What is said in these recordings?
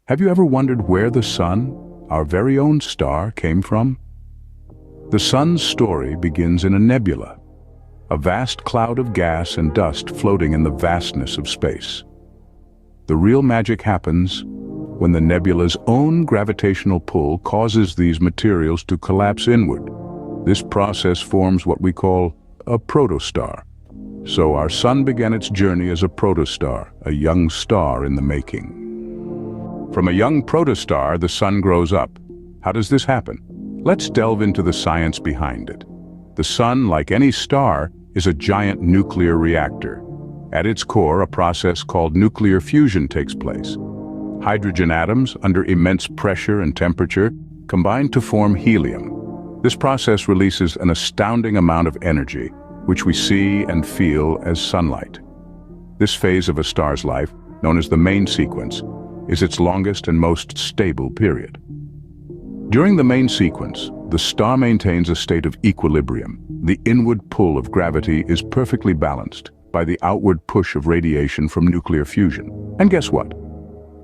Have you ever wondered where the sun, our very own star, came from? The sun's story begins in a nebula, a vast cloud of gas and dust floating in the vastness of space. The real magic happens when the nebula's own gravitational pull causes these materials to collapse inward. This process forms what we call a protostar. So our sun began its journey as a protostar, a young star in the making. From a young protostar, the sun grows up. How does this happen? Let's delve into the science behind it. The sun, like any star, is a giant nuclear reactor. At its core, a process called nuclear fusion takes place. Hydrogen atoms, under immense pressure and temperature, combine to form helium. This process releases an astounding amount of energy, which we see and feel as sunlight. This phase of a star's life, known as the main sequence, is its longest and most stable period. During the main sequence, the star maintains a state of equilibrium. The inward pull of gravity is perfectly balanced by the outward push of radiation from nuclear fusion. And guess what?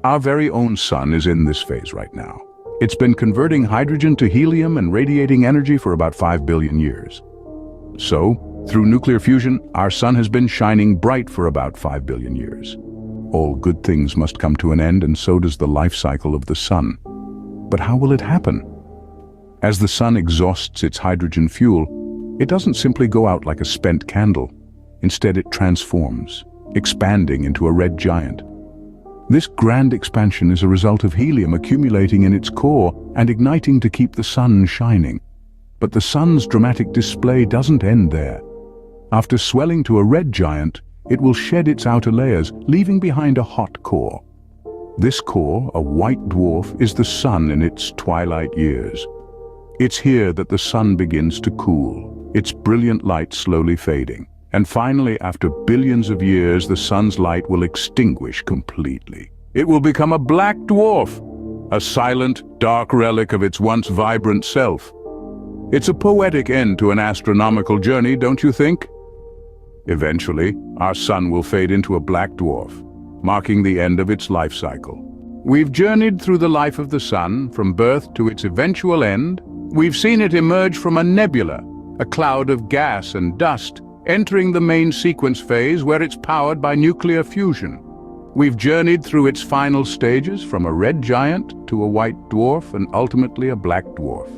Our very own sun is in this phase right now. It's been converting hydrogen to helium and radiating energy for about 5 billion years. So, through nuclear fusion, our sun has been shining bright for about 5 billion years. All good things must come to an end, and so does the life cycle of the sun. But how will it happen? As the sun exhausts its hydrogen fuel, it doesn't simply go out like a spent candle. Instead, it transforms, expanding into a red giant. This grand expansion is a result of helium accumulating in its core and igniting to keep the sun shining. But the sun's dramatic display doesn't end there. After swelling to a red giant, it will shed its outer layers, leaving behind a hot core. This core, a white dwarf, is the sun in its twilight years. It's here that the sun begins to cool, its brilliant light slowly fading. And finally, after billions of years, the sun's light will extinguish completely. It will become a black dwarf, a silent, dark relic of its once vibrant self. It's a poetic end to an astronomical journey, don't you think? Eventually, our sun will fade into a black dwarf, marking the end of its life cycle. We've journeyed through the life of the sun, from birth to its eventual end. We've seen it emerge from a nebula, a cloud of gas and dust, entering the main sequence phase where it's powered by nuclear fusion. We've journeyed through its final stages, from a red giant to a white dwarf and ultimately a black dwarf.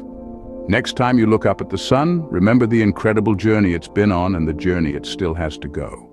Next time you look up at the sun, remember the incredible journey it's been on and the journey it still has to go.